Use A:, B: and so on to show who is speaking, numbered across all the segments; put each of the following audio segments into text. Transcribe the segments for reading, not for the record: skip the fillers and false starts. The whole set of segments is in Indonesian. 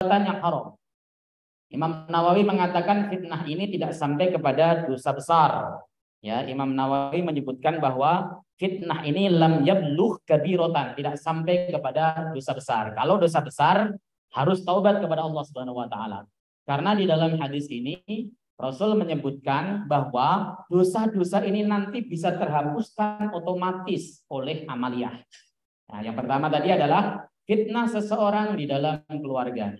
A: perbuatan yang haram. Imam Nawawi mengatakan fitnah ini tidak sampai kepada dosa besar. Ya, Imam Nawawi menyebutkan bahwa fitnah ini lam yablugh kabiratan, tidak sampai kepada dosa besar. Kalau dosa besar harus taubat kepada Allah Subhanahu wa taala. Karena di dalam hadis ini Rasul menyebutkan bahwa dosa-dosa ini nanti bisa terhapuskan otomatis oleh amaliyah. Nah, yang pertama tadi adalah fitnah seseorang di dalam keluarga.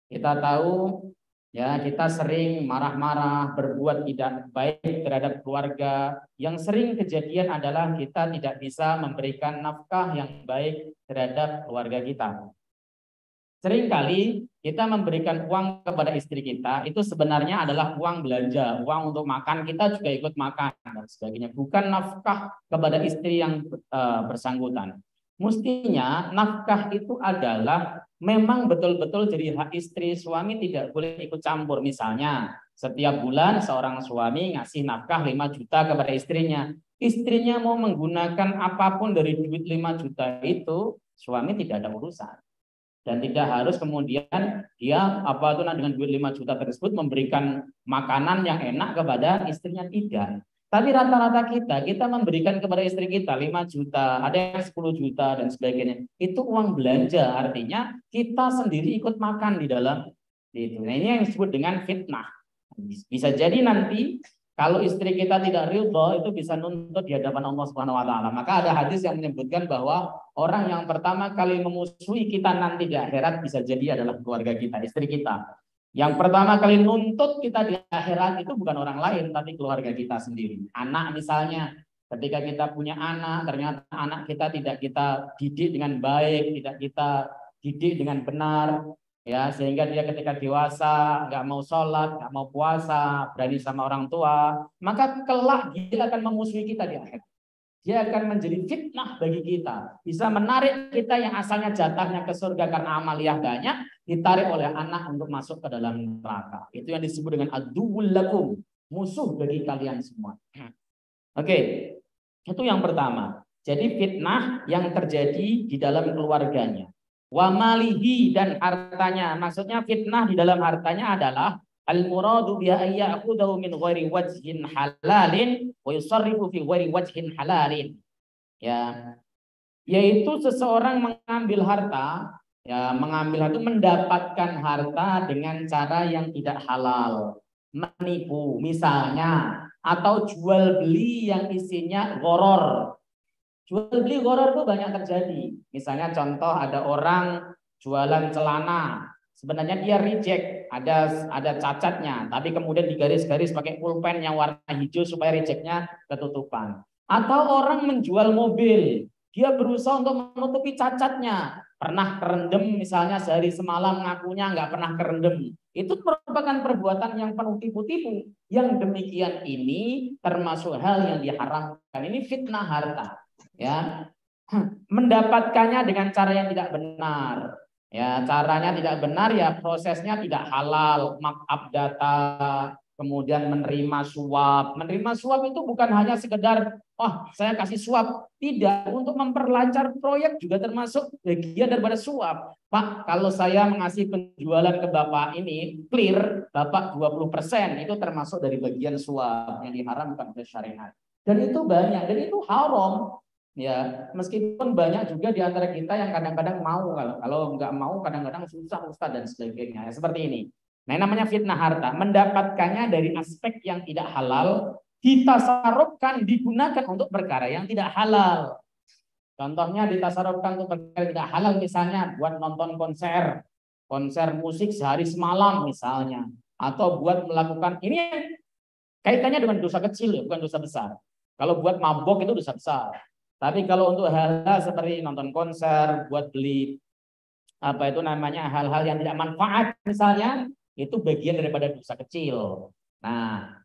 A: Kita tahu ya, kita sering marah-marah, berbuat tidak baik terhadap keluarga. Yang sering kejadian adalah kita tidak bisa memberikan nafkah yang baik terhadap keluarga kita. Seringkali kita memberikan uang kepada istri kita, itu sebenarnya adalah uang belanja, uang untuk makan, kita juga ikut makan dan sebagainya. Bukan nafkah kepada istri yang bersangkutan. Mestinya nafkah itu adalah memang betul-betul jadi hak istri, suami tidak boleh ikut campur. Misalnya setiap bulan seorang suami ngasih nafkah 5 juta kepada istrinya. Istrinya mau menggunakan apapun dari duit 5 juta itu, suami tidak ada urusan. Dan tidak harus kemudian dia dengan duit 5 juta tersebut memberikan makanan yang enak kepada istrinya, tidak. Tapi rata-rata kita memberikan kepada istri kita 5 juta, ada yang 10 juta dan sebagainya. Itu uang belanja, artinya kita sendiri ikut makan di dalam itu. Nah, ini yang disebut dengan fitnah. Bisa jadi nanti kalau istri kita tidak ridho, itu bisa nuntut di hadapan Allah Subhanahu wa taala. Maka ada hadis yang menyebutkan bahwa orang yang pertama kali memusuhi kita nanti di akhirat bisa jadi adalah keluarga kita, istri kita. Yang pertama kali nuntut kita di akhirat itu bukan orang lain, tapi keluarga kita sendiri. Anak misalnya, ketika kita punya anak, ternyata anak kita tidak kita didik dengan baik, tidak kita didik dengan benar, ya, sehingga dia ketika dewasa nggak mau sholat, nggak mau puasa, berani sama orang tua, maka kelak dia akan memusuhi kita di akhirat. Dia akan menjadi fitnah bagi kita, bisa menarik kita yang asalnya jatahnya ke surga karena amaliyah banyak, ditarik oleh anak untuk masuk ke dalam neraka. Itu yang disebut dengan aduwwul lakum, musuh bagi kalian semua. Oke, itu yang pertama. Jadi fitnah yang terjadi di dalam keluarganya. Wa malihi, dan hartanya. Maksudnya fitnah di dalam hartanya adalah al-muradu biha ayya'khudhu min ghairi wajhin halalin wa yusarrifu fi ghairi wajhin halalin. Ya, yaitu seseorang mengambil harta, ya, mendapatkan harta dengan cara yang tidak halal, menipu misalnya, atau jual beli yang isinya gharar. Jual beli gharar itu banyak terjadi. Misalnya contoh, ada orang jualan celana, sebenarnya dia reject, ada cacatnya, tapi kemudian digaris-garis pakai pulpen yang warna hijau supaya rejectnya ketutupan. Atau orang menjual mobil, dia berusaha untuk menutupi cacatnya, pernah kerendam misalnya sehari semalam, ngakunya nggak pernah kerendam. Itu merupakan perbuatan yang penuh tipu-tipu. Yang demikian ini termasuk hal yang diharamkan. Ini fitnah harta. Ya, mendapatkannya dengan cara yang tidak benar. Ya, caranya tidak benar, ya prosesnya tidak halal, markup data, kemudian menerima suap. Menerima suap itu bukan hanya sekedar, saya kasih suap. Tidak, untuk memperlancar proyek juga termasuk bagian daripada suap. Pak, kalau saya mengasih penjualan ke Bapak ini, clear, Bapak 20%, itu termasuk dari bagian suap yang diharamkan oleh syariat. Dan itu banyak, dan itu haram. Ya, meskipun banyak juga di antara kita yang kadang-kadang mau, kalau nggak mau kadang-kadang susah Ustaz dan sebagainya. Ya, seperti ini. Nah, namanya fitnah harta, mendapatkannya dari aspek yang tidak halal, ditasarufkan, digunakan untuk perkara yang tidak halal. Contohnya ditasarufkan untuk perkara yang tidak halal, misalnya buat nonton konser musik sehari semalam misalnya, atau buat melakukan, ini kaitannya dengan dosa kecil, ya, bukan dosa besar. Kalau buat mabok itu dosa besar. Tapi kalau untuk hal-hal seperti nonton konser, buat beli hal-hal yang tidak manfaat misalnya, itu bagian daripada dosa kecil. Nah,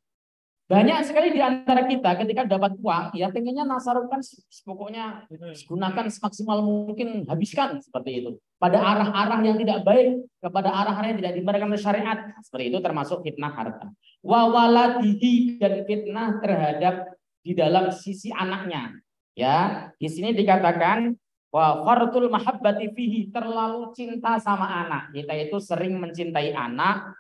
A: banyak sekali di antara kita ketika dapat uang, ya pengennya nasarufkan, pokoknya gunakan semaksimal mungkin, habiskan seperti itu. Pada arah-arah yang tidak baik, kepada arah-arah yang tidak dibenarkan oleh syariat, seperti itu termasuk fitnah harta. Wa waladihi, dan fitnah terhadap di dalam sisi anaknya. Ya, di sini dikatakan Wa fartul mahabbati fihi, terlalu cinta sama anak. Kita itu sering mencintai anak,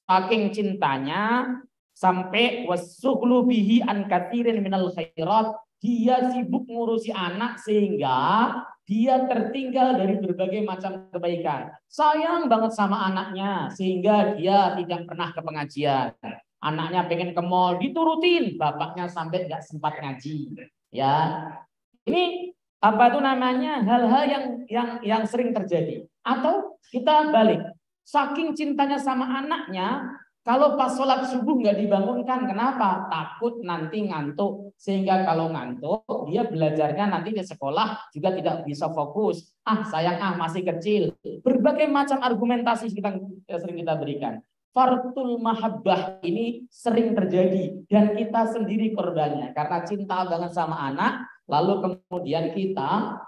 A: saking cintanya sampai wasuhlu bihi an katsirin minal khairat, dia sibuk ngurusi anak sehingga dia tertinggal dari berbagai macam kebaikan. Sayang banget sama anaknya sehingga dia tidak pernah ke pengajian. Anaknya pengen ke mall, diturutin, bapaknya sampai nggak sempat ngaji. Ya, ini apa itu namanya hal-hal yang sering terjadi. Atau kita balik, saking cintanya sama anaknya, kalau pas sholat subuh nggak dibangunkan, kenapa? Takut nanti ngantuk, sehingga kalau ngantuk dia belajarnya nanti di sekolah juga tidak bisa fokus. Sayang masih kecil. Berbagai macam argumentasi sering kita berikan. Fartul mahabbah ini sering terjadi dan kita sendiri korbannya karena cinta banget sama anak. Lalu kemudian kita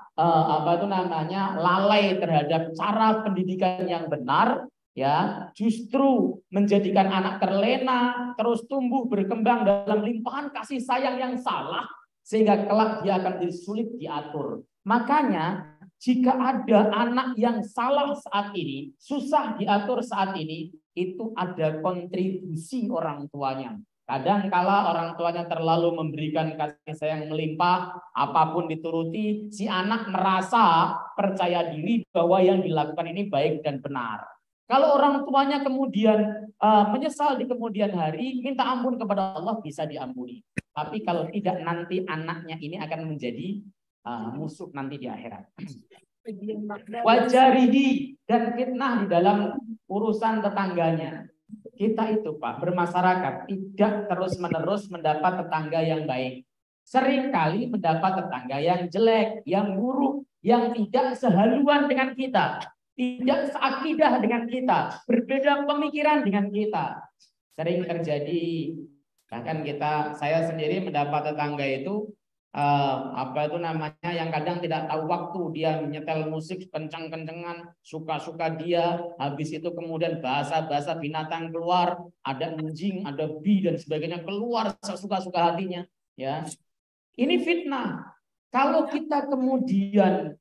A: lalai terhadap cara pendidikan yang benar, ya, justru menjadikan anak terlena, terus tumbuh berkembang dalam limpahan kasih sayang yang salah, sehingga kelak dia akan jadi sulit diatur. Makanya jika ada anak yang salah saat ini, susah diatur saat ini, itu ada kontribusi orang tuanya. Kadang kala orang tuanya terlalu memberikan kasih sayang melimpah, apapun dituruti, si anak merasa percaya diri bahwa yang dilakukan ini baik dan benar. Kalau orang tuanya kemudian menyesal di kemudian hari, minta ampun kepada Allah, bisa diampuni. Tapi kalau tidak, nanti anaknya ini akan menjadi musuh nanti di akhirat. Wajarihi, dan fitnah di dalam urusan tetangganya. Kita itu Pak, bermasyarakat tidak terus-menerus mendapat tetangga yang baik. Seringkali mendapat tetangga yang jelek, yang buruk, yang tidak sehaluan dengan kita, tidak seakidah dengan kita, berbeda pemikiran dengan kita. Sering terjadi, bahkan saya sendiri mendapat tetangga itu yang kadang tidak tahu waktu, dia menyetel musik kencang-kencangan, suka-suka dia, habis itu kemudian bahasa-bahasa binatang keluar, ada anjing, ada bi dan sebagainya keluar sesuka-suka hatinya, ya. Ini fitnah. Kalau kita kemudian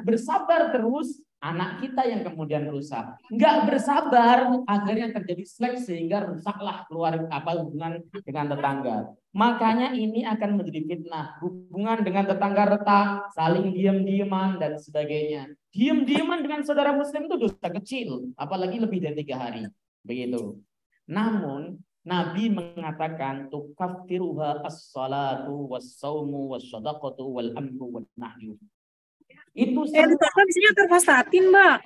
A: bersabar terus, anak kita yang kemudian rusak. Nggak bersabar, akhirnya terjadi slack sehingga rusaklah hubungan dengan tetangga. Makanya ini akan menjadi fitnah. Hubungan dengan tetangga retak, saling diam-diaman dan sebagainya. Diam-diaman dengan saudara muslim itu dosa kecil, apalagi lebih dari 3 hari. Begitu. Namun Nabi mengatakan tukaffiruha as-salatu was-saumu was-shadaqatu wal-amru wan-nahyu. Itu semua
B: bisa terfastatin, Mbak.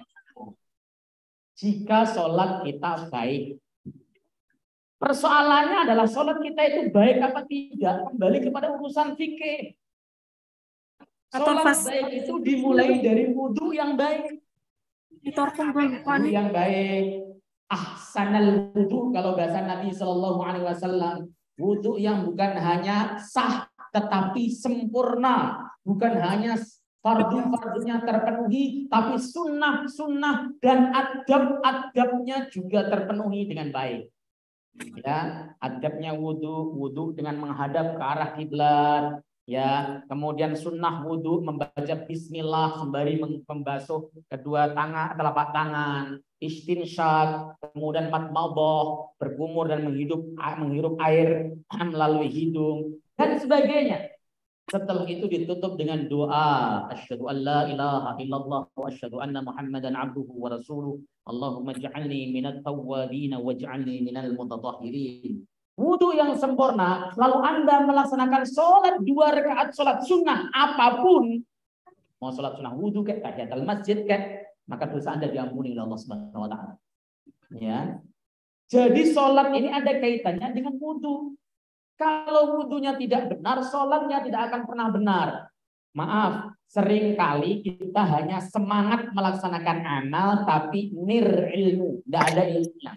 A: Jika sholat kita baik. Persoalannya adalah sholat kita itu baik apa tidak, kembali kepada urusan fikih. Sholat baik itu dimulai dari wudhu yang baik. Wudhu yang baik. Ahsanal wudhu, kalau bahasa Nabi Shallallahu Alaihi Wasallam, wudhu yang bukan hanya sah tetapi sempurna, bukan hanya fardu-fardunya terpenuhi, tapi sunnah-sunnah dan adab-adabnya juga terpenuhi dengan baik. Ya, adabnya wudhu dengan menghadap ke arah kiblat, ya. Kemudian sunnah wudhu membaca bismillah sembari membasuh kedua telapak tangan, istinsyak, kemudian madmadah, berkumur dan menghirup air melalui hidung dan sebagainya. Setelah itu ditutup dengan doa, asyhadu an la ilaha illallah wa asyhadu anna muhammadan abduhu wa rasuluh. Allahumma ij'alni minat tawwabin waj'alni minal mutatahhirin. Wudu yang sempurna, lalu Anda melaksanakan sholat 2 rakaat sholat sunnah apapun, mau sholat sunnah wudu kayak tahiyatul masjid kayak, maka dosa Anda diampuni oleh Allah Subhanahu wa taala. Ya. Jadi sholat ini ada kaitannya dengan wudu. Kalau wudunya tidak benar, sholatnya tidak akan pernah benar. Maaf, seringkali kita hanya semangat melaksanakan amal, tapi ilmu, tidak ada ilmunya.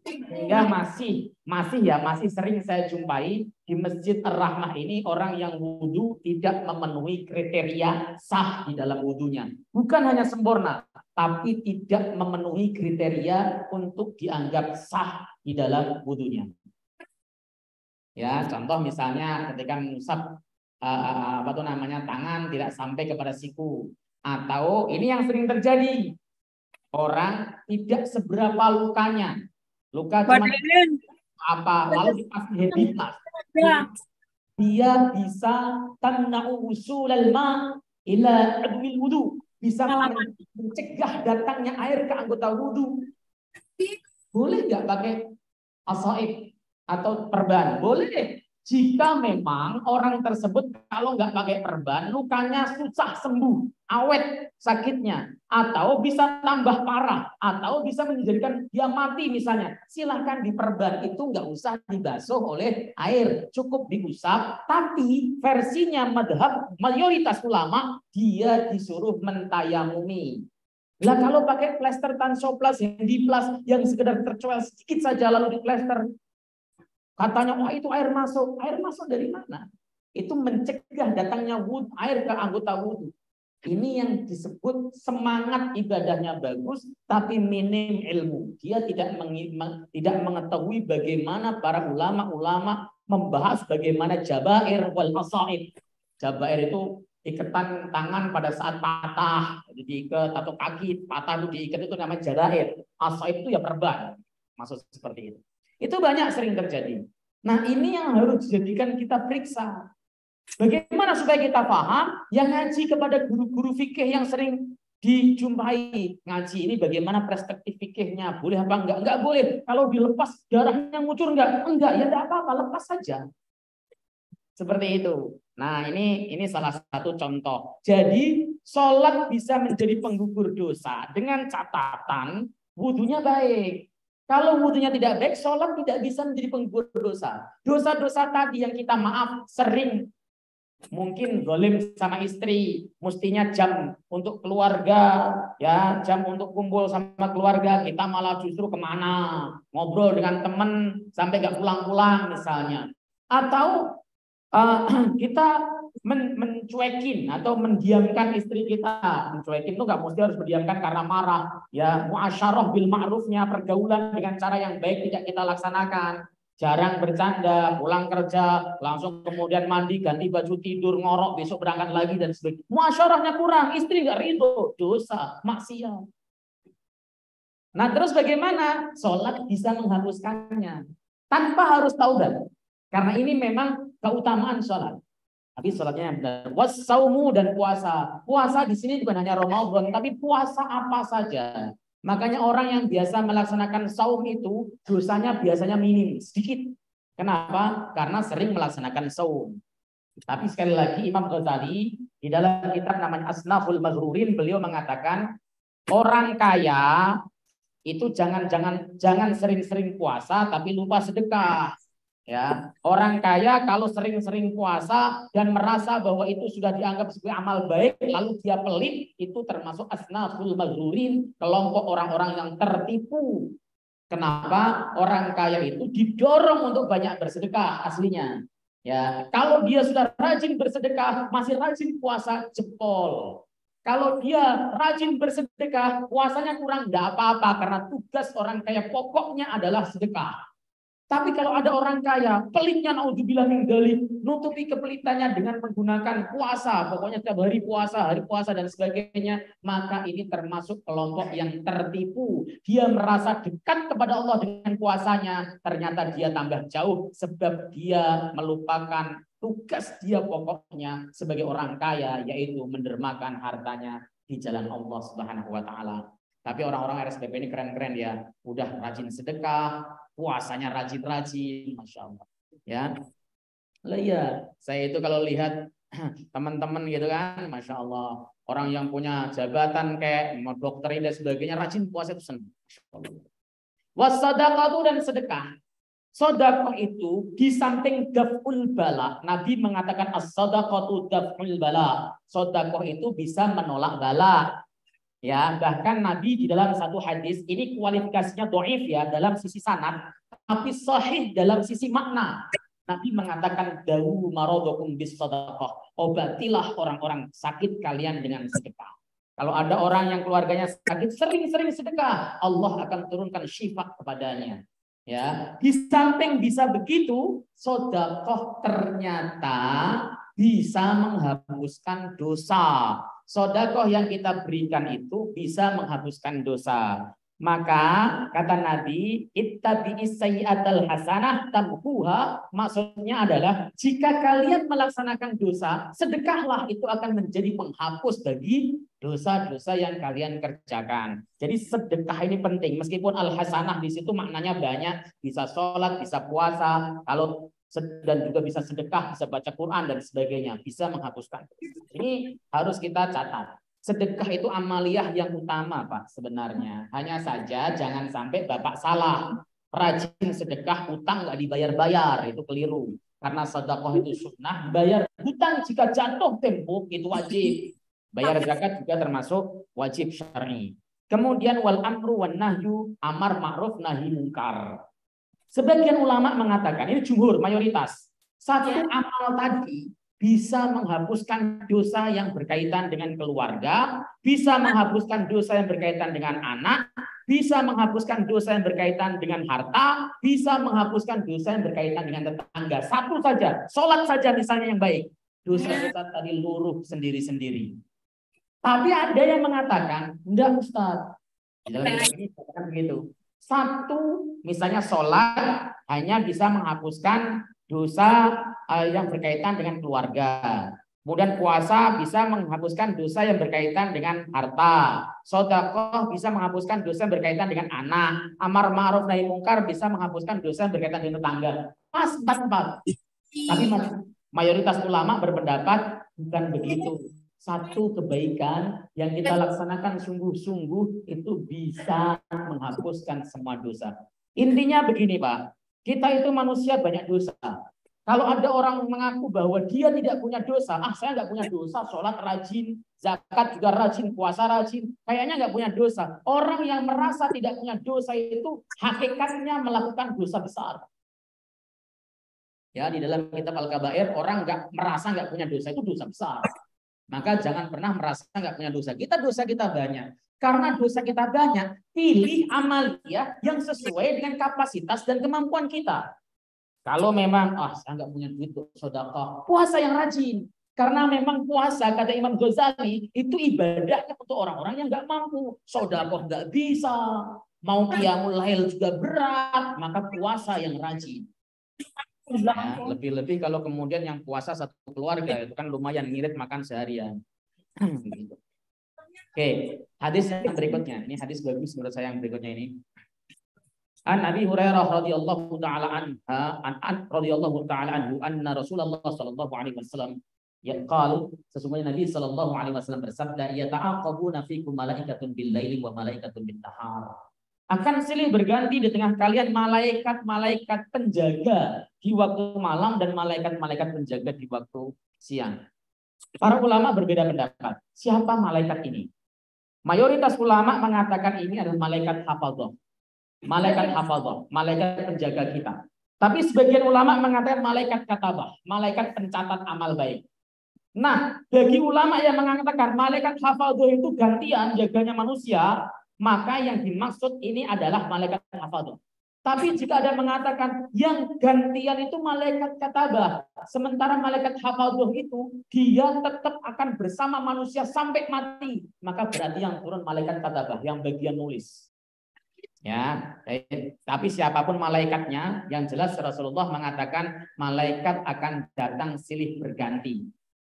A: Sehingga masih sering saya jumpai di Masjid Ar-Rahmah ini orang yang wudu tidak memenuhi kriteria sah di dalam wudunya. Bukan hanya sempurna, tapi tidak memenuhi kriteria untuk dianggap sah di dalam wudunya. Ya, contoh misalnya ketika mengusap apa tuh namanya, tangan tidak sampai kepada siku. Atau ini yang sering terjadi, orang tidak seberapa lukanya, luka cuma apa, lalu dikasih happy plus, dia bisa tamna'u usulal ma ila adwil wudu, bisa mencegah datangnya air ke anggota wudu. Boleh nggak pakai asaib atau perban? Boleh. Jika memang orang tersebut kalau nggak pakai perban, lukanya susah sembuh, awet sakitnya, atau bisa tambah parah, atau bisa menjadikan dia mati misalnya, silahkan diperban. Itu nggak usah dibasuh oleh air, cukup diusap. Tapi versinya madhab mayoritas ulama, dia disuruh mentayamumi. Lah kalau pakai plester tansoplas, handiplas yang sekedar tercoel sedikit saja lalu diplester, katanya, wah itu air masuk. Air masuk dari mana? Itu mencegah datangnya air ke anggota wudhu. Ini yang disebut semangat ibadahnya bagus, tapi minim ilmu. Dia tidak mengetahui bagaimana para ulama-ulama membahas bagaimana jabair wal asaib. Jabair itu ikatan tangan pada saat patah, jadi diikat, atau kaki patah itu diikat, itu namanya jabair. Asaib itu ya perban. Maksud seperti itu. Itu banyak sering terjadi. Nah ini yang harus dijadikan kita periksa. Bagaimana supaya kita paham? Yang ngaji kepada guru-guru fikih yang sering dijumpai. Ngaji ini bagaimana perspektif fikihnya? Boleh apa enggak? Enggak boleh. Kalau dilepas darahnya ngucur enggak? Enggak, ya enggak apa-apa, lepas saja. Seperti itu. Nah ini salah satu contoh. Jadi sholat bisa menjadi penggugur dosa dengan catatan wudhunya baik. Kalau wudhunya tidak baik, sholat tidak bisa menjadi penggugur dosa. Dosa-dosa tadi yang kita maaf sering, mungkin zalim sama istri, mestinya jam untuk keluarga, ya jam untuk kumpul sama keluarga, kita malah justru kemana, ngobrol dengan teman sampai nggak pulang-pulang misalnya. Atau kita mencuekin atau mendiamkan istri kita. Mencuekin itu nggak mesti harus mendiamkan karena marah. Ya, muasyarah bil ma'rufnya, pergaulan dengan cara yang baik tidak kita laksanakan. Jarang bercanda, pulang kerja, langsung kemudian mandi, ganti baju tidur, ngorok, besok berangkat lagi dan sebagainya. Muasyarahnya kurang, istri nggak ridho, dosa, maksiat. Nah terus bagaimana? Sholat bisa menghapuskannya tanpa harus taubat. Karena ini memang keutamaan sholat. Tapi sholatnya yang benar. Wassaumu dan puasa. Puasa di sini bukan hanya Ramadan, tapi puasa apa saja. Makanya orang yang biasa melaksanakan saum itu dosanya biasanya minim, sedikit. Kenapa? Karena sering melaksanakan saum. Tapi sekali lagi Imam Ghazali di dalam kitab namanya Asnaful Maghrurin, beliau mengatakan orang kaya itu jangan sering-sering puasa tapi lupa sedekah. Ya, orang kaya kalau sering-sering puasa dan merasa bahwa itu sudah dianggap sebagai amal baik, lalu dia pelit, itu termasuk asnaful maghrurin, kelompok orang-orang yang tertipu. Kenapa? Orang kaya itu didorong untuk banyak bersedekah aslinya. Ya, kalau dia sudah rajin bersedekah, masih rajin puasa, jempol. Kalau dia rajin bersedekah, puasanya kurang, tidak apa-apa karena tugas orang kaya pokoknya adalah sedekah. Tapi kalau ada orang kaya, pelitnya naudzubillah min dzalik, nutupi kepelitannya dengan menggunakan puasa, pokoknya setiap hari puasa dan sebagainya, maka ini termasuk kelompok yang tertipu. Dia merasa dekat kepada Allah dengan puasanya, ternyata dia tambah jauh sebab dia melupakan tugas dia pokoknya sebagai orang kaya, yaitu mendermakan hartanya di jalan Allah Subhanahu wa taala. Tapi orang-orang RSBP ini keren-keren ya, udah rajin sedekah, puasanya rajin-rajin, masya Allah. Ya, lah ya, saya itu kalau lihat teman-teman gitu kan, masya Allah, orang yang punya jabatan kayak dokter dan sebagainya, rajin puasa itu senang. Wasadaqatu dan sedekah. Sedekah itu di samping daf'ul bala, Nabi mengatakan as-sadaqatu daf'ul bala. Sedekah itu bisa menolak bala. Ya, bahkan Nabi di dalam satu hadis, ini kualifikasinya dhaif ya dalam sisi sanad, tapi sahih dalam sisi makna. Nabi mengatakan dawu maradhakum bis sadaqah. Obatilah orang-orang sakit kalian dengan sedekah. Kalau ada orang yang keluarganya sakit, sering-sering sedekah, Allah akan turunkan syifa kepadanya. Ya, di samping bisa begitu, sedekah ternyata bisa menghapuskan dosa. Sedekah yang kita berikan itu bisa menghapuskan dosa. Maka kata Nabi, ittabi'is sayyi'atal hasanah tamhuha, maksudnya adalah jika kalian melaksanakan dosa, sedekahlah, itu akan menjadi penghapus bagi dosa-dosa yang kalian kerjakan. Jadi sedekah ini penting, meskipun al hasanah di situ maknanya banyak, bisa sholat, bisa puasa, kalau dan juga bisa sedekah, bisa baca Quran dan sebagainya, bisa menghapuskan. Ini harus kita catat. Sedekah itu amaliyah yang utama, Pak, sebenarnya. Hanya saja jangan sampai Bapak salah. Rajin sedekah, utang nggak dibayar-bayar, itu keliru. Karena sedekah itu sunnah, bayar hutang jika jatuh tempo itu wajib. Bayar zakat juga termasuk wajib syar'i. Kemudian wal amru wan nahyu, amar ma'ruf nahi mungkar. Sebagian ulama mengatakan, ini jumhur, mayoritas, satu amal tadi bisa menghapuskan dosa yang berkaitan dengan keluarga, bisa menghapuskan dosa yang berkaitan dengan anak, bisa menghapuskan dosa yang berkaitan dengan harta, bisa menghapuskan dosa yang berkaitan dengan tetangga. Satu saja, sholat saja misalnya yang baik. Dosa-dosa tadi luruh sendiri-sendiri. Tapi ada yang mengatakan, enggak Ustaz. Di dalam ini dikatakan begitu. Satu, misalnya sholat hanya bisa menghapuskan dosa yang berkaitan dengan keluarga. Kemudian puasa bisa menghapuskan dosa yang berkaitan dengan harta. Sedekah bisa menghapuskan dosa yang berkaitan dengan anak. Amar ma'ruf nahi mungkar bisa menghapuskan dosa yang berkaitan dengan tetangga. Pas, empat. Tapi mayoritas ulama berpendapat bukan begitu. Satu kebaikan yang kita laksanakan sungguh-sungguh itu bisa menghapuskan semua dosa. Intinya begini, Pak. Kita itu manusia banyak dosa. Kalau ada orang mengaku bahwa dia tidak punya dosa, saya nggak punya dosa, sholat rajin, zakat juga rajin, puasa rajin, kayaknya nggak punya dosa. Orang yang merasa tidak punya dosa itu hakikatnya melakukan dosa besar. Ya, di dalam kitab Al-Kabair, orang merasa nggak punya dosa itu dosa besar. Maka jangan pernah merasa nggak punya dosa. Dosa kita banyak. Karena dosa kita banyak, pilih amaliyah yang sesuai dengan kapasitas dan kemampuan kita. Kalau memang, saya nggak punya duit untuk sedekah, puasa yang rajin. Karena memang puasa, kata Imam Ghazali, itu ibadahnya untuk orang-orang yang nggak mampu. Sedekah nggak bisa, mau qiyamul lail juga berat, maka puasa yang rajin. Ya, lebih-lebih kalau kemudian yang puasa satu keluarga itu kan lumayan ngirit makan seharian. Gitu. Oke, hadis yang berikutnya. Ini hadis bagus menurut saya yang berikutnya ini. An Abi Hurairah radhiyallahu taala radhiyallahu taala anhu anna Rasulullah sallallahu alaihi wasallam yaqal, sesungguhnya Nabi sallallahu alaihi wasallam bersabda, yata'aqabuna fikum malaikatun bil laili wa malaikatun bin nahar. Akan silih berganti di tengah kalian malaikat-malaikat penjaga di waktu malam dan malaikat-malaikat penjaga di waktu siang. Para ulama berbeda pendapat. Siapa malaikat ini? Mayoritas ulama mengatakan ini adalah malaikat hafadzah. Malaikat hafadzah, malaikat penjaga kita. Tapi sebagian ulama mengatakan malaikat katabah, malaikat pencatat amal baik. Nah, bagi ulama yang mengatakan malaikat hafadzah itu gantian jaganya manusia, maka yang dimaksud ini adalah malaikat hafadzah. Tapi jika ada mengatakan yang gantian itu malaikat katabah, sementara malaikat hafadzah itu dia tetap akan bersama manusia sampai mati, maka berarti yang turun malaikat katabah, yang bagian nulis. Ya, tapi siapapun malaikatnya, yang jelas Rasulullah mengatakan malaikat akan datang silih berganti.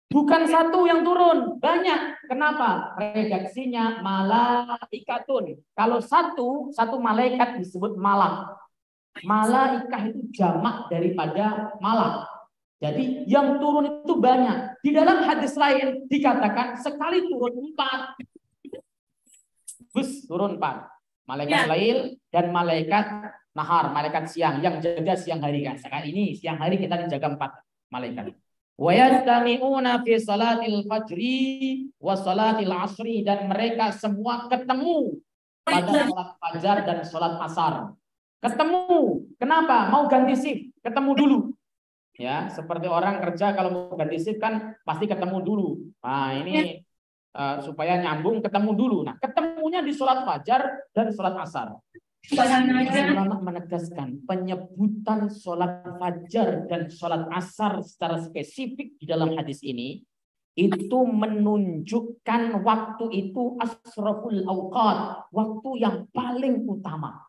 A: Bukan satu yang turun, banyak. Kenapa? Redaksinya malaikatun. Kalau satu malaikat disebut malak. Malaikah itu jamak daripada malak. Jadi yang turun itu banyak. Di dalam hadis lain dikatakan sekali turun 4. Turun 4. Malaikat lail dan malaikat nahar, malaikat siang yang jaga siang hari kan. Sekarang ini siang hari kita dijaga 4 malaikat. Wa yastami'una fi salatil fajri wa salatil asri, dan mereka semua ketemu pada salat fajar dan salat asar. Ketemu. Kenapa? Mau ganti shift, ketemu dulu. Ya, seperti orang kerja kalau mau ganti shift kan pasti ketemu dulu. Nah, ini supaya nyambung ketemu dulu. Nah, ketemunya di salat fajar dan salat asar. Ulama menegaskan penyebutan sholat fajar dan sholat asar secara spesifik di dalam hadis ini itu menunjukkan waktu itu asraful awqat, waktu yang paling utama.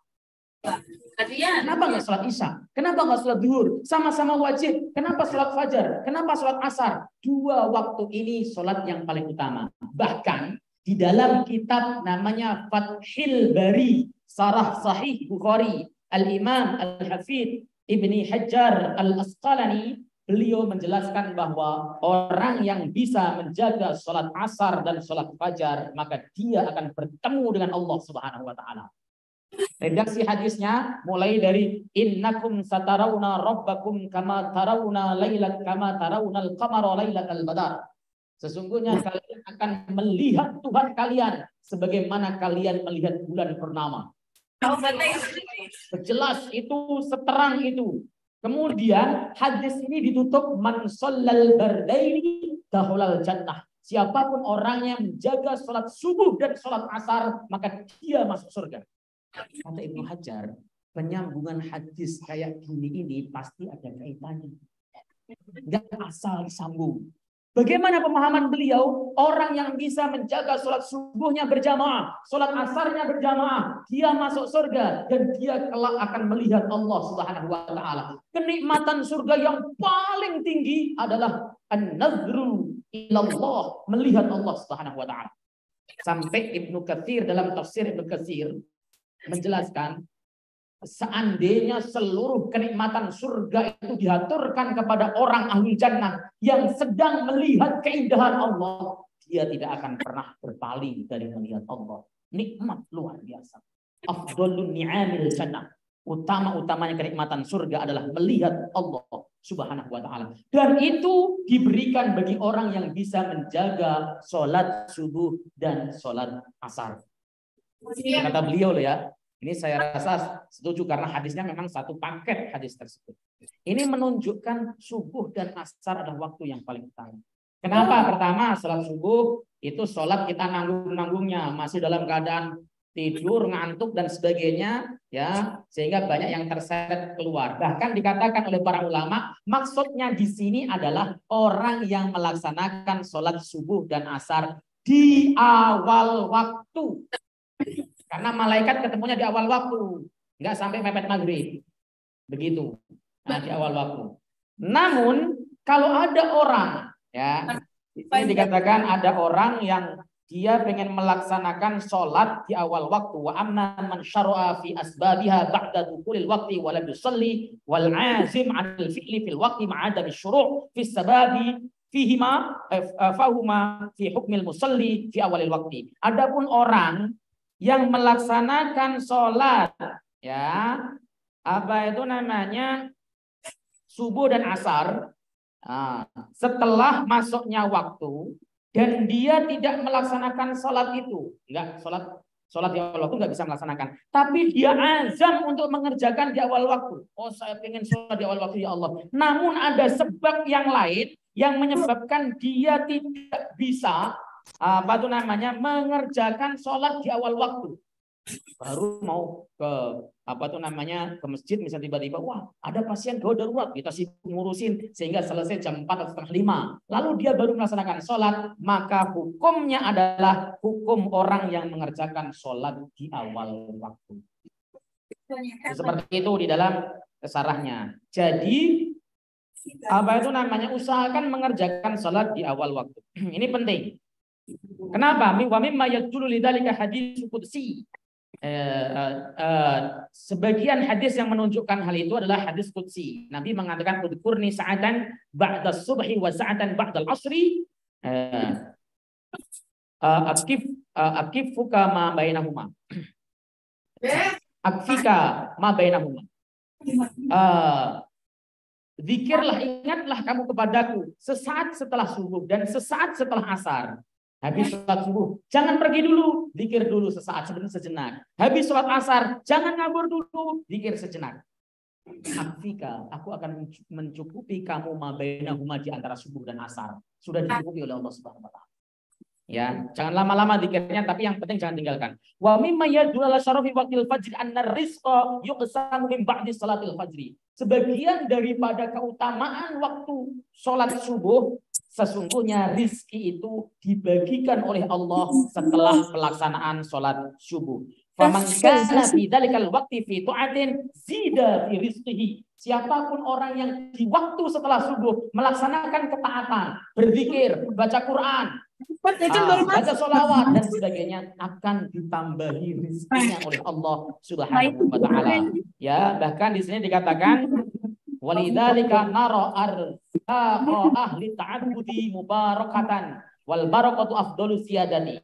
A: Kenapa nggak sholat isya? Kenapa nggak sholat zuhur? Sama-sama wajib. Kenapa sholat fajar? Kenapa sholat asar? Dua waktu ini sholat yang paling utama. Bahkan di dalam kitab namanya Fathil Bari, Sarah Sahih Bukhari, Al-Imam Al-Hafidh Ibni Hajar Al-Asqalani, beliau menjelaskan bahwa orang yang bisa menjaga sholat asar dan sholat fajar, maka dia akan bertemu dengan Allah Subhanahu wa Ta'ala. Redaksi hadisnya mulai dari innakum satarawna rabbakum kama tarawna lailat kama tarawna al-qamara lailatal badar. Sesungguhnya kalian akan melihat Tuhan kalian sebagaimana kalian melihat bulan purnama. Jelas itu, seterang itu. Kemudian hadis ini ditutup man shallal bardaini dakhulal jannah. Siapapun orang yang menjaga sholat subuh dan sholat asar, maka dia masuk surga. Kata Ibnu Hajar, penyambungan hadis kayak gini ini pasti ada kaitannya. Enggak asal disambung. Bagaimana pemahaman beliau? Orang yang bisa menjaga sholat subuhnya berjamaah, sholat asarnya berjamaah, dia masuk surga dan dia kelak akan melihat Allah Subhanahu wa Ta'ala. Kenikmatan surga yang paling tinggi adalah an-nazru ilallah, melihat Allah Subhanahu wa Ta'ala. Sampai Ibnu Katsir dalam tafsir Ibnu Katsir menjelaskan, seandainya seluruh kenikmatan surga itu diaturkan kepada orang ahli jannah yang sedang melihat keindahan Allah, dia tidak akan pernah berpaling dari melihat Allah. Nikmat luar biasa. Afdhalun ni'amil jannah. Utama-utamanya kenikmatan surga adalah melihat Allah Subhanahu wa Ta'ala. Dan itu diberikan bagi orang yang bisa menjaga sholat subuh dan sholat asar. Kata beliau loh ya, ini saya rasa setuju karena hadisnya memang satu paket hadis tersebut. Ini menunjukkan subuh dan asar adalah waktu yang paling utama. Kenapa? Pertama, sholat subuh itu sholat kita nanggung-nanggungnya, masih dalam keadaan tidur, ngantuk dan sebagainya, ya, sehingga banyak yang terseret keluar. Bahkan dikatakan oleh para ulama, maksudnya di sini adalah orang yang melaksanakan sholat subuh dan asar di awal waktu. Karena malaikat ketemunya di awal waktu, nggak sampai mepet maghrib, begitu. Nah, di awal waktu. Namun kalau ada orang, ya, ini dikatakan ada orang yang dia pengen melaksanakan sholat di awal waktu. Wa amma man syara'a fi asbabiha ba'da dukhulil waqti wa lam yusalli wal 'azim 'anil fi'li fil waqti ma'adami syuru' fi sababi fihima fahuma fi hukmil musalli fi awalil waqti. Adapun orang yang melaksanakan sholat, ya, apa itu namanya, subuh dan asar, setelah masuknya waktu dan dia tidak melaksanakan sholat itu, enggak, sholat di awal waktu nggak bisa melaksanakan, tapi dia azam untuk mengerjakan di awal waktu. Oh, saya pengen sholat di awal waktu ya Allah. Namun ada sebab yang lain yang menyebabkan dia tidak bisa apa itu namanya mengerjakan sholat di awal waktu. Baru mau ke apa itu namanya ke masjid, misalnya tiba-tiba wah ada pasien gawat darurat, kita sibuk ngurusin sehingga selesai jam 4 atau setengah 5, lalu dia baru melaksanakan sholat, maka hukumnya adalah hukum orang yang mengerjakan sholat di awal waktu. Seperti itu di dalam sarahnya. Jadi apa itu namanya, usahakan mengerjakan sholat di awal waktu. Ini penting. Kenapa? Wa mimma yadullu lidzalika hadits qudsi. Sebagian hadis yang menunjukkan hal itu adalah hadis qudsi. Nabi mengatakan udkurni sa'atan ba'da subhi wa sa'atan ba'da al-asri akifuka ma bainahuma. Akfika ma bainahuma. Zikirlah, ingatlah kamu kepadaku sesaat setelah subuh dan sesaat setelah asar. Habis sholat subuh, jangan pergi dulu, zikir dulu sesaat, sejenak. Habis sholat asar, jangan ngabur dulu, zikir sejenak. Akfika, aku akan mencukupi kamu ma bainahuma, di antara subuh dan asar. Sudah dicukupi oleh Allah Subhanahu wa Ta'ala. Ya, jangan lama-lama zikirnya, tapi yang penting jangan tinggalkan. Wa mimma yadullu ala syarafi waqtil fajr anna rizqa yuqsamu min ba'di salatil fajri. Sebagian daripada keutamaan waktu sholat subuh, sesungguhnya rizki itu dibagikan oleh Allah setelah pelaksanaan sholat subuh. Faman kana fi dzalikal waqti fi tu'atin zida fi rizqihi. Siapapun orang yang di waktu setelah subuh melaksanakan ketaatan, berzikir, baca Quran, baca sholawat dan sebagainya, akan ditambahi rizkinya oleh Allah Subhanahu wa taala. Ya, bahkan di sini dikatakan walidzalika nara arzaqa ahli ta'abbudi mubarakatan wal barakatu afdalu ziyadati.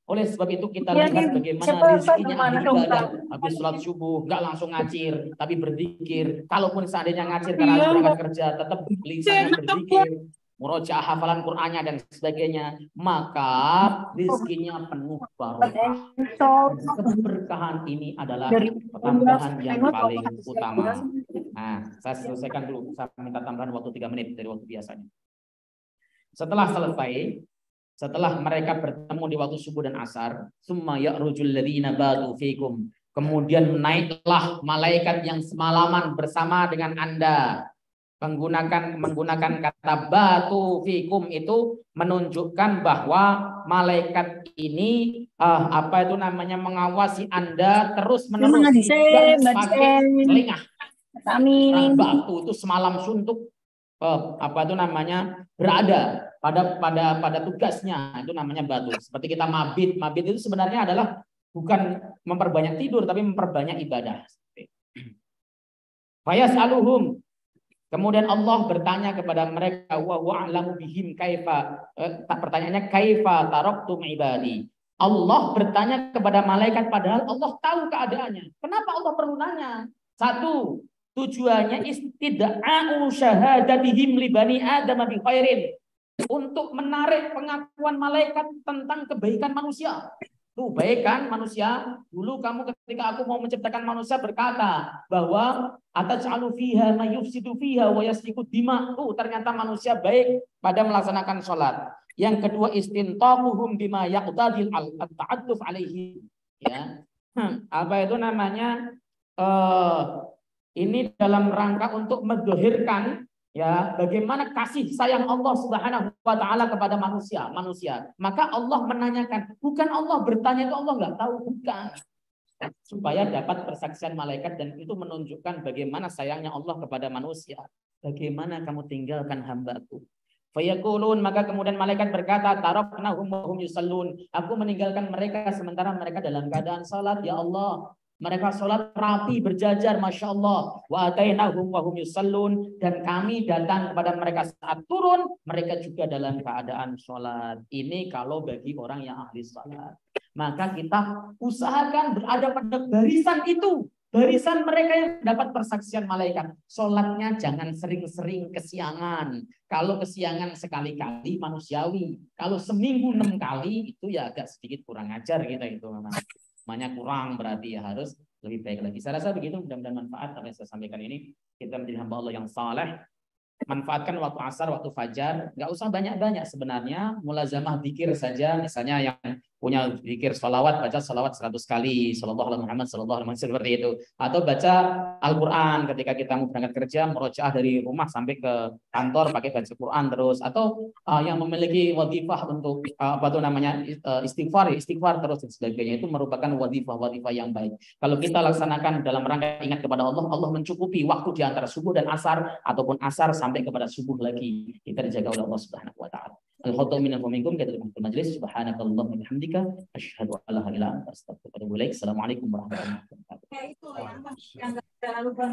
A: Oleh sebab itu kita lihat bagaimana rezekinya ahli ibadah. Habis sholat subuh nggak langsung ngacir, tapi berzikir. Kalaupun seandainya ngacir karena harus berangkat kerja, tetap lisannya berzikir, murojaah hafalan Qur'annya dan sebagainya, maka rezekinya penuh barokah. Keberkahan ini adalah tambahan yang paling utama. Nah, saya selesaikan dulu. Saya minta tambahan waktu 3 menit dari waktu biasanya. Setelah selesai, setelah mereka bertemu di waktu subuh dan asar, summa ya'rujul ladzina batu fikum. Kemudian naiklah malaikat yang semalaman bersama dengan Anda. Menggunakan kata batu fikum itu menunjukkan bahwa malaikat ini mengawasi Anda terus-menerus, tidak pakai telinga. Batu itu semalam suntuk berada pada tugasnya, itu namanya batu. Seperti kita mabit itu sebenarnya adalah bukan memperbanyak tidur tapi memperbanyak ibadah. Fayas'aluhum, kemudian Allah bertanya kepada mereka, wa wa'lamu bihim kaifa, pertanyaannya kaifa taraktum ibadi. Allah bertanya kepada malaikat padahal Allah tahu keadaannya. Kenapa Allah perlu nanya? Satu, tujuannya istida'u syahadatihim li bani Adam bi khairin, untuk menarik pengakuan malaikat tentang kebaikan manusia. Tuh, baik kan manusia? Dulu kamu ketika aku mau menciptakan manusia berkata bahwa ataj'alu fiha may yufsidu fiha wa yasfiku dima. Tuh, ternyata manusia baik pada melaksanakan sholat. Yang kedua, istintaquhum bima yaqtadil at-ta'attuf alaihi. Ya. Apa itu namanya? Ini dalam rangka untuk mendohirkan ya bagaimana kasih sayang Allah Subhanahu wa taala kepada manusia. Maka Allah menanyakan, bukan Allah bertanya itu Allah nggak tahu, bukan. Supaya dapat persaksian malaikat dan itu menunjukkan bagaimana sayangnya Allah kepada manusia. Bagaimana kamu tinggalkan hambaku? Fayaqulun, maka kemudian malaikat berkata, taraknahum wa hum yusallun. Aku meninggalkan mereka sementara mereka dalam keadaan salat, ya Allah. Mereka sholat rapi berjajar, masya Allah. Wa atainahum wa hum yusallun, dan kami datang kepada mereka saat turun, mereka juga dalam keadaan sholat. Ini kalau bagi orang yang ahli sholat. Maka kita usahakan berada pada barisan itu, barisan mereka yang dapat persaksian malaikat. Sholatnya jangan sering-sering kesiangan. Kalau kesiangan sekali-kali manusiawi. Kalau seminggu 6 kali itu ya agak sedikit kurang ajar kita itu memang. Namanya kurang, berarti ya harus lebih baik lagi. Saya rasa begitu, mudah-mudahan manfaat apa yang saya sampaikan ini. Kita menjadi hamba Allah yang saleh. Manfaatkan waktu asar, waktu fajar. Nggak usah banyak-banyak sebenarnya. Mulazamah zikir saja. Misalnya yang punya zikir sholawat, baca sholawat 100 kali. Sallallahu alaihi Muhammad, sallallahu alaihi Muhammad, seperti itu. Atau baca Al-Quran ketika kita mau berangkat kerja, merojaah dari rumah sampai ke kantor pakai baca Quran terus. Atau yang memiliki wadifah untuk istighfar terus dan sebagainya. Itu merupakan wadifah yang baik. Kalau kita laksanakan dalam rangka ingat kepada Allah, Allah mencukupi waktu di antara subuh dan asar, ataupun asar sampai kepada subuh lagi. Kita dijaga oleh Allah Subhanahu wa taala. Al-khotbah minal minkum, kita tutup majelis. Subhanakallahumma wa bihamdika asyhadu an la ilaha illa anta astaghfiruka wa atubu ilaik. Assalamualaikum warahmatullahi wabarakatuh.